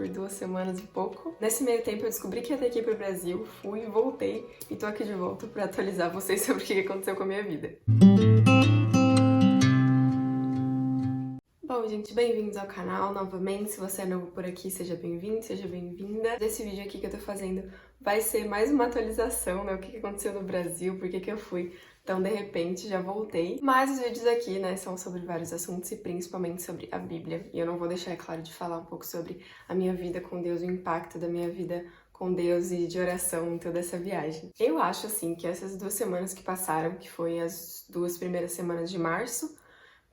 por 2 semanas e pouco. Nesse meio tempo eu descobri que ia ter que ir pro Brasil, fui, voltei e tô aqui de volta pra atualizar vocês sobre o que aconteceu com a minha vida. Bom, gente, bem-vindos ao canal novamente. Se você é novo por aqui, seja bem-vindo, seja bem-vinda. Esse vídeo aqui que eu tô fazendo vai ser mais uma atualização, né? O que aconteceu no Brasil, por que eu fui tão de repente, já voltei. Mas os vídeos aqui, né, são sobre vários assuntos e principalmente sobre a Bíblia. E eu não vou deixar, é claro, de falar um pouco sobre a minha vida com Deus, o impacto da minha vida com Deus e de oração em toda essa viagem. Eu acho, assim, que essas 2 semanas que passaram, que foi as 2 primeiras semanas de março,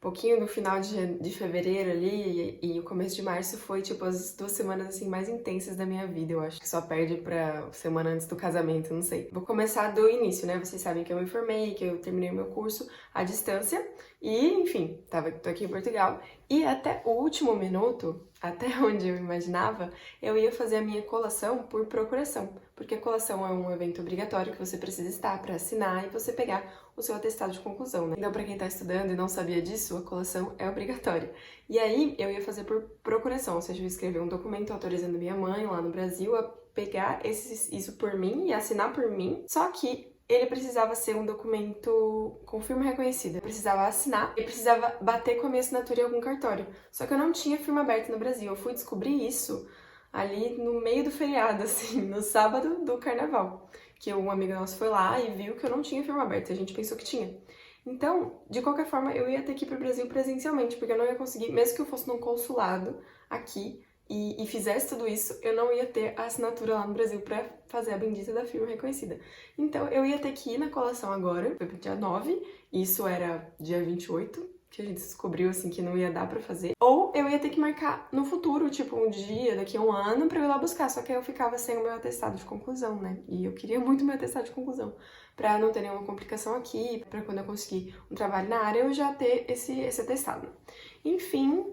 pouquinho no final de fevereiro ali e o começo de março foi, tipo, as 2 semanas, assim, mais intensas da minha vida, eu acho. Que só perde pra semana antes do casamento, não sei. Vou começar do início, né? Vocês sabem que eu me formei, que eu terminei o meu curso à distância e, enfim, tô aqui em Portugal. E até o último minuto, até onde eu imaginava, eu ia fazer a minha colação por procuração. Porque a colação é um evento obrigatório que você precisa estar para assinar e você pegar o seu atestado de conclusão, né? Então, para quem tá estudando e não sabia disso, a colação é obrigatória. E aí, eu ia fazer por procuração, ou seja, eu ia escrever um documento autorizando minha mãe lá no Brasil a pegar isso por mim e assinar por mim, só que ele precisava ser um documento com firma reconhecida. Eu precisava assinar e precisava bater com a minha assinatura em algum cartório. Só que eu não tinha firma aberta no Brasil. Eu fui descobrir isso ali no meio do feriado, assim, no sábado do carnaval. Que um amigo nosso foi lá e viu que eu não tinha firma aberta. A gente pensou que tinha. Então, de qualquer forma, eu ia ter que ir pro Brasil presencialmente, porque eu não ia conseguir, mesmo que eu fosse num consulado aqui, e fizesse tudo isso, eu não ia ter a assinatura lá no Brasil pra fazer a bendita da firma reconhecida. Então, eu ia ter que ir na colação agora, foi pro dia 9, isso era dia 28, que a gente descobriu, assim, que não ia dar pra fazer. Ou eu ia ter que marcar no futuro, tipo, um dia, daqui a um ano, pra eu ir lá buscar, só que aí eu ficava sem o meu atestado de conclusão, né? E eu queria muito meu atestado de conclusão, pra não ter nenhuma complicação aqui, pra quando eu conseguir um trabalho na área, eu já ter esse atestado. Enfim,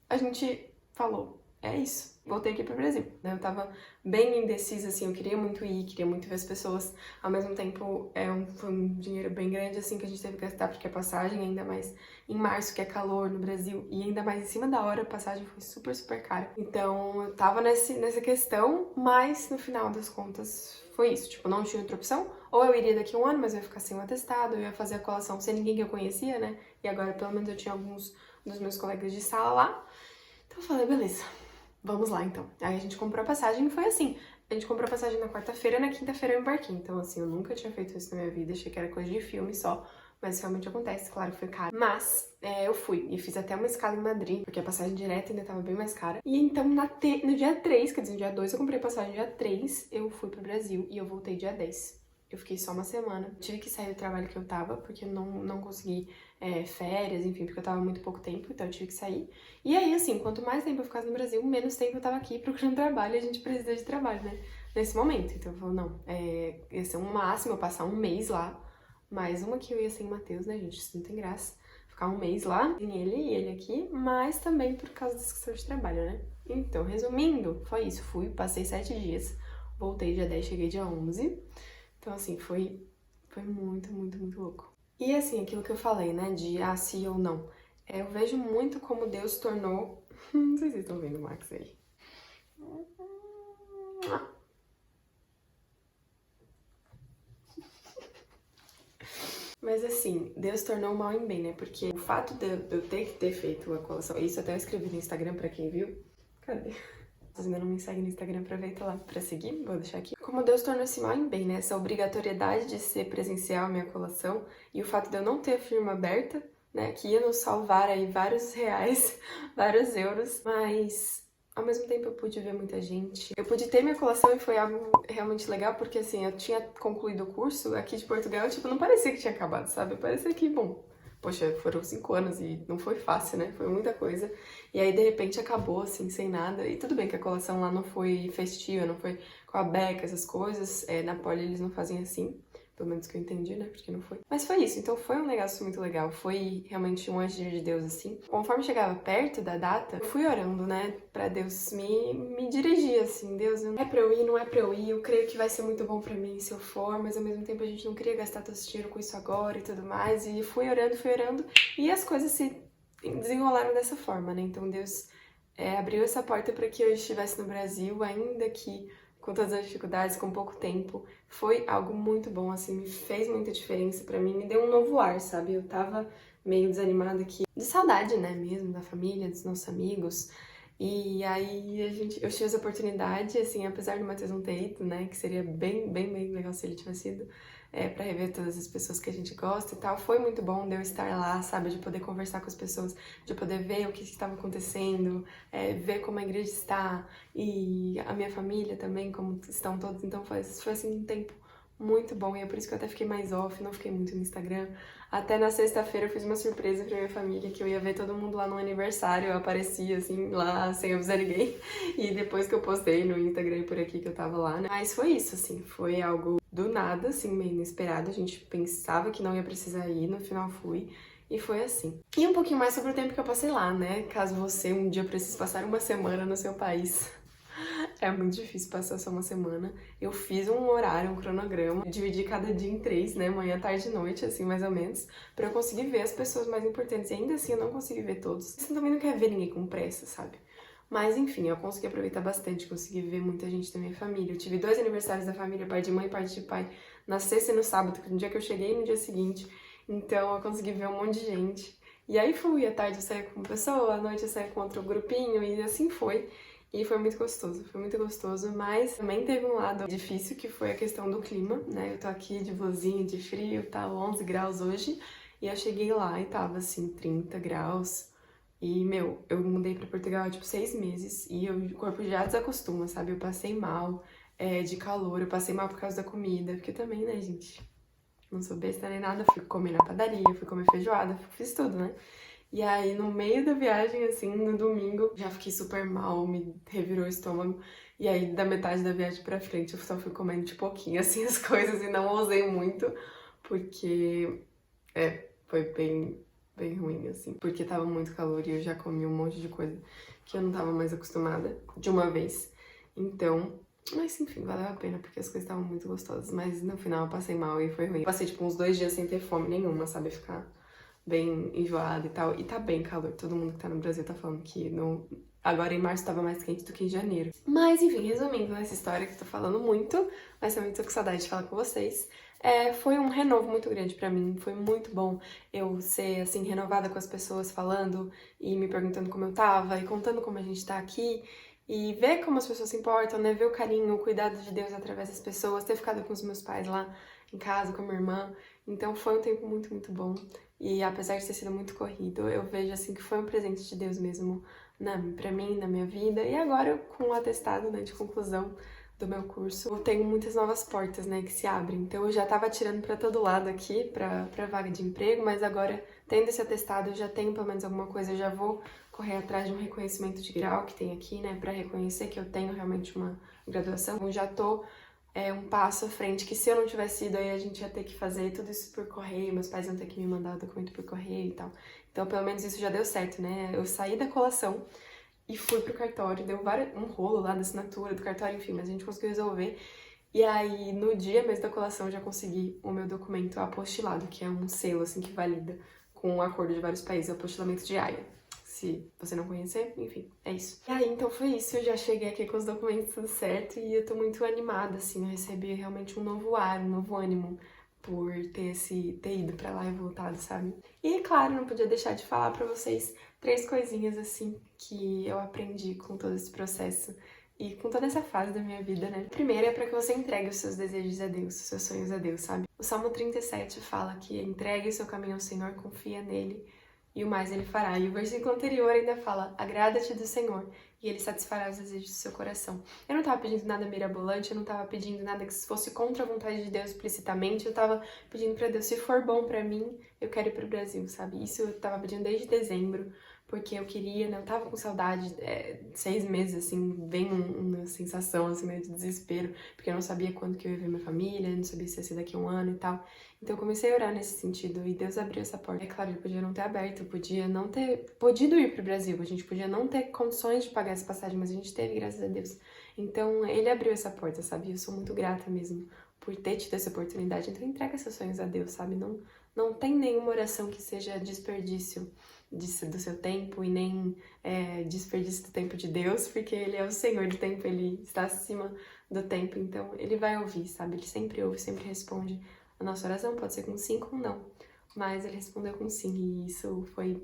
a gente falou, é isso, voltei aqui pro Brasil, né? Eu tava bem indecisa, assim, eu queria muito ir, queria muito ver as pessoas, ao mesmo tempo foi um dinheiro bem grande, assim, que a gente teve que gastar, porque a passagem, ainda mais em março, que é calor no Brasil, e ainda mais em cima da hora, a passagem foi super, super cara. Então, eu tava nessa questão, mas no final das contas foi isso, tipo, não tinha outra opção, ou eu iria daqui a um ano, mas eu ia ficar sem o atestado, eu ia fazer a colação sem ninguém que eu conhecia, né? E agora, pelo menos, eu tinha alguns dos meus colegas de sala lá. Então eu falei, beleza, vamos lá então. Aí a gente comprou a passagem e foi assim. A gente comprou a passagem na quarta-feira, na quinta-feira eu embarquei. Então, assim, eu nunca tinha feito isso na minha vida, achei que era coisa de filme só. Mas realmente acontece, claro que foi caro. Mas eu fui e fiz até uma escala em Madrid, porque a passagem direta ainda tava bem mais cara. E então no dia 3, quer dizer, no dia 2 eu comprei a passagem, no dia 3 eu fui pro Brasil e eu voltei dia 10. Eu fiquei só uma semana. Tive que sair do trabalho que eu tava, porque eu não consegui férias, enfim, porque eu tava muito pouco tempo, então eu tive que sair. E aí, assim, quanto mais tempo eu ficasse no Brasil, menos tempo eu tava aqui procurando trabalho e a gente precisa de trabalho, né? Nesse momento. Então eu falei, não, ia ser um máximo eu passar um mês lá, mais uma que eu ia sem Matheus, né, gente? Isso não tem graça. Ficar um mês lá, tem ele e ele aqui, mas também por causa dessa questão de trabalho, né? Então, resumindo, foi isso. Fui, passei 7 dias, voltei dia 10, cheguei dia 11. Então, assim, foi muito, muito, muito louco. E, assim, aquilo que eu falei, né, de sim ou não. Eu vejo muito como Deus tornou... Não sei se vocês estão vendo o Max aí. Mas, assim, Deus tornou o mal em bem, né? Porque o fato de eu ter que ter feito a colação... Isso até eu escrevi no Instagram pra quem viu. Cadê? Vocês ainda não me seguem no Instagram, aproveita lá pra seguir, vou deixar aqui. Como Deus tornou esse mal em bem, né? Essa obrigatoriedade de ser presencial a minha colação e o fato de eu não ter a firma aberta, né? Que ia nos salvar aí vários reais, vários euros, mas ao mesmo tempo eu pude ver muita gente. Eu pude ter minha colação e foi algo realmente legal, porque assim, eu tinha concluído o curso aqui de Portugal, tipo, não parecia que tinha acabado, sabe? Parecia que, bom, poxa, foram 5 anos e não foi fácil, né? Foi muita coisa. E aí, de repente, acabou, assim, sem nada. E tudo bem que a colação lá não foi festiva, não foi com a beca, essas coisas. Na Poli eles não fazem assim. Pelo menos que eu entendi, né? Porque não foi. Mas foi isso. Então foi um negócio muito legal. Foi realmente um agir de Deus, assim. Conforme chegava perto da data, eu fui orando, né? Pra Deus me dirigir, assim. Deus, não é pra eu ir, não é pra eu ir. Eu creio que vai ser muito bom pra mim se eu for. Mas ao mesmo tempo a gente não queria gastar todo esse dinheiro com isso agora e tudo mais. E fui orando. E as coisas se desenrolaram dessa forma, né? Então Deus abriu essa porta para que eu estivesse no Brasil, ainda que com todas as dificuldades, com pouco tempo. Foi algo muito bom, assim, me fez muita diferença pra mim, me deu um novo ar, sabe? Eu tava meio desanimada aqui, de saudade, né, mesmo, da família, dos nossos amigos. E aí eu tive essa oportunidade, assim, apesar do Matheus não ter ido, né, que seria bem legal se ele tivesse ido, pra rever todas as pessoas que a gente gosta e tal. Foi muito bom de eu estar lá, sabe, de poder conversar com as pessoas, de poder ver o que estava acontecendo, ver como a igreja está e a minha família também, como estão todos. Então foi assim um tempo muito bom e é por isso que eu até fiquei mais off, não fiquei muito no Instagram. Até na sexta-feira eu fiz uma surpresa pra minha família, que eu ia ver todo mundo lá no aniversário, eu aparecia assim, lá, sem avisar ninguém. E depois que eu postei no Instagram e por aqui que eu tava lá, né? Mas foi isso, assim, foi algo do nada, assim, meio inesperado. A gente pensava que não ia precisar ir, no final fui. E foi assim. E um pouquinho mais sobre o tempo que eu passei lá, né? Caso você um dia precise passar uma semana no seu país. É muito difícil passar só uma semana. Eu fiz um horário, um cronograma, dividi cada dia em 3, né? Manhã, tarde e noite, assim, mais ou menos, pra eu conseguir ver as pessoas mais importantes. E ainda assim eu não consegui ver todos. Você também não quer ver ninguém com pressa, sabe? Mas enfim, eu consegui aproveitar bastante, consegui ver muita gente da minha família. Eu tive 2 aniversários da família, pai de mãe e pai de pai, na sexta e no sábado, no dia que eu cheguei e no dia seguinte. Então eu consegui ver um monte de gente. E aí fui, à tarde eu saía com uma pessoa, à noite eu saía com outro grupinho, e assim foi. E foi muito gostoso, mas também teve um lado difícil, que foi a questão do clima, né? Eu tô aqui de blusinha, de frio, tá 11 graus hoje, e eu cheguei lá e tava, assim, 30 graus. E, meu, eu mudei pra Portugal há, tipo, 6 meses, e o corpo já desacostuma, sabe? Eu passei mal, de calor, eu passei mal por causa da comida, porque também, né, gente? Não sou besta nem nada, fui comer na padaria, fui comer feijoada, fiz tudo, né? E aí, no meio da viagem, assim, no domingo, já fiquei super mal, me revirou o estômago. E aí, da metade da viagem pra frente, eu só fui comendo de pouquinho, assim, as coisas e não ousei muito, porque, foi bem ruim, assim. Porque tava muito calor e eu já comi um monte de coisa que eu não tava mais acostumada de uma vez. Então, mas enfim, valeu a pena, porque as coisas estavam muito gostosas. Mas no final eu passei mal e foi ruim. Passei, tipo, uns 2 dias sem ter fome nenhuma, sabe? Ficar bem enjoada e tal. E tá bem calor. Todo mundo que tá no Brasil tá falando que agora em março tava mais quente do que em janeiro. Mas enfim, resumindo essa história que eu tô falando muito, mas também tô com saudade de falar com vocês. Foi um renovo muito grande pra mim, foi muito bom eu ser, assim, renovada com as pessoas falando e me perguntando como eu tava e contando como a gente tá aqui. E ver como as pessoas se importam, né? Ver o carinho, o cuidado de Deus através das pessoas, ter ficado com os meus pais lá em casa, com a minha irmã. Então foi um tempo muito bom. E apesar de ter sido muito corrido, eu vejo assim que foi um presente de Deus mesmo, pra mim, na minha vida. E agora, com o atestado, né, de conclusão do meu curso, eu tenho muitas novas portas, né, que se abrem. Então eu já tava atirando pra todo lado aqui, pra vaga de emprego, mas agora, tendo esse atestado, eu já tenho pelo menos alguma coisa, eu já vou correr atrás de um reconhecimento de grau que tem aqui, né, pra reconhecer que eu tenho realmente uma graduação. Eu já tô um passo à frente, que se eu não tivesse ido, aí a gente ia ter que fazer tudo isso por correio, meus pais iam ter que me mandar o documento por correio e tal. Então, pelo menos isso já deu certo, né? Eu saí da colação e fui pro cartório, deu um rolo lá da assinatura do cartório, enfim, mas a gente conseguiu resolver. E aí, no dia mesmo da colação, eu já consegui o meu documento apostilado, que é um selo, assim, que valida com o acordo de vários países, o apostilamento de Haia. Se você não conhecer, enfim, é isso. E aí, então foi isso, eu já cheguei aqui com os documentos tudo certo e eu tô muito animada, assim, eu recebi realmente um novo ar, um novo ânimo por ter ido pra lá e voltado, sabe? E, claro, não podia deixar de falar pra vocês 3 coisinhas, assim, que eu aprendi com todo esse processo e com toda essa fase da minha vida, né? Primeiro é pra que você entregue os seus desejos a Deus, os seus sonhos a Deus, sabe? O Salmo 37 fala que entregue o seu caminho ao Senhor, confia nele, e o mais ele fará. E o versículo anterior ainda fala, agrada-te do Senhor, e ele satisfará os desejos do seu coração. Eu não tava pedindo nada mirabolante, eu não tava pedindo nada que fosse contra a vontade de Deus explicitamente, eu tava pedindo pra Deus, se for bom pra mim, eu quero ir pro Brasil, sabe? Isso eu tava pedindo desde dezembro, porque eu queria, né? Eu tava com saudade, 6 meses, assim, vem uma sensação, assim, meio de desespero, porque eu não sabia quando que eu ia ver minha família, não sabia se ia ser daqui a um ano e tal. Então eu comecei a orar nesse sentido e Deus abriu essa porta. É claro, ele podia não ter aberto, eu podia não ter podido ir pro Brasil, a gente podia não ter condições de pagar essa passagem, mas a gente teve, graças a Deus. Então ele abriu essa porta, sabe? Eu sou muito grata mesmo por ter tido essa oportunidade. Então entrega seus sonhos a Deus, sabe? Não tem nenhuma oração que seja desperdício. do seu tempo e nem desperdício do tempo de Deus, porque Ele é o Senhor do tempo, Ele está acima do tempo, então Ele vai ouvir, sabe? Ele sempre ouve, sempre responde a nossa oração, pode ser com sim ou não, mas Ele respondeu com sim, e isso foi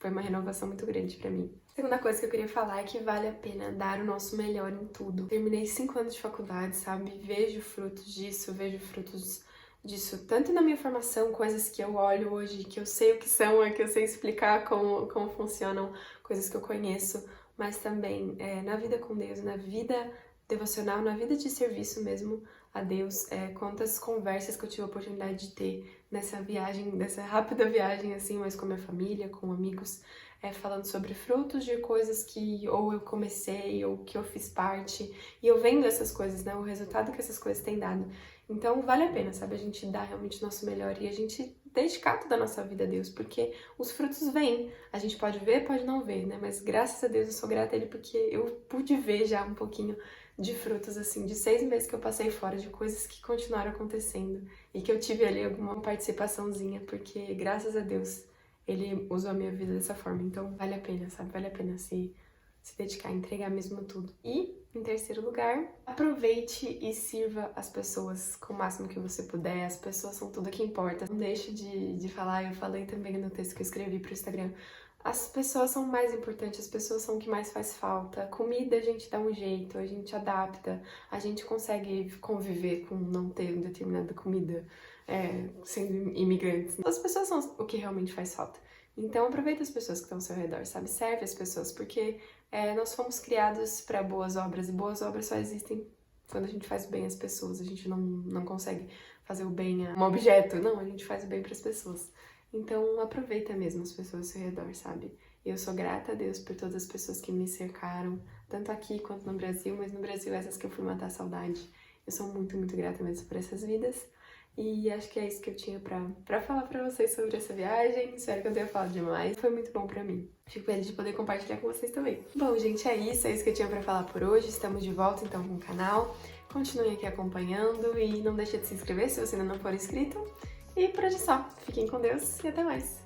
uma renovação muito grande pra mim. A segunda coisa que eu queria falar é que vale a pena dar o nosso melhor em tudo. Terminei 5 anos de faculdade, sabe? Vejo frutos disso, vejo frutos disso tanto na minha formação, coisas que eu olho hoje, que eu sei o que são, que eu sei explicar como funcionam, coisas que eu conheço, mas também na vida com Deus, na vida devocional, na vida de serviço mesmo a Deus, quantas conversas que eu tive a oportunidade de ter nessa viagem, nessa rápida viagem assim, mas com a minha família, com amigos, falando sobre frutos de coisas que ou eu comecei ou que eu fiz parte, e eu vendo essas coisas, né, o resultado que essas coisas têm dado. Então vale a pena, sabe, a gente dar realmente o nosso melhor e a gente dedicar toda a nossa vida a Deus, porque os frutos vêm. A gente pode ver, pode não ver, né, mas graças a Deus eu sou grata a Ele porque eu pude ver já um pouquinho de frutos, assim, de 6 meses que eu passei fora, de coisas que continuaram acontecendo e que eu tive ali alguma participaçãozinha, porque graças a Deus Ele usou a minha vida dessa forma. Então vale a pena, sabe? Vale a pena se dedicar, entregar mesmo tudo. E, em terceiro lugar, aproveite e sirva as pessoas com o máximo que você puder. As pessoas são tudo que importa. Não deixe de falar, eu falei também no texto que eu escrevi pro Instagram. As pessoas são mais importantes, as pessoas são o que mais faz falta. Comida a gente dá um jeito, a gente adapta, a gente consegue conviver com não ter determinada comida, sendo imigrantes. As pessoas são o que realmente faz falta. Então aproveita as pessoas que estão ao seu redor, sabe? Serve as pessoas, porque nós fomos criados para boas obras, e boas obras só existem quando a gente faz bem às pessoas. A gente não consegue fazer o bem a um objeto, não, a gente faz o bem para as pessoas. Então aproveita mesmo as pessoas ao seu redor, sabe? Eu sou grata a Deus por todas as pessoas que me cercaram, tanto aqui quanto no Brasil, mas no Brasil essas que eu fui matar a saudade. Eu sou muito, muito grata mesmo por essas vidas. E acho que é isso que eu tinha pra falar pra vocês sobre essa viagem. Espero que eu tenha falado demais. Foi muito bom pra mim. Fico feliz de poder compartilhar com vocês também. Bom, gente, é isso que eu tinha pra falar por hoje. Estamos de volta, então, com o canal. Continuem aqui acompanhando e não deixe de se inscrever se você ainda não for inscrito. E por hoje só. Fiquem com Deus e até mais!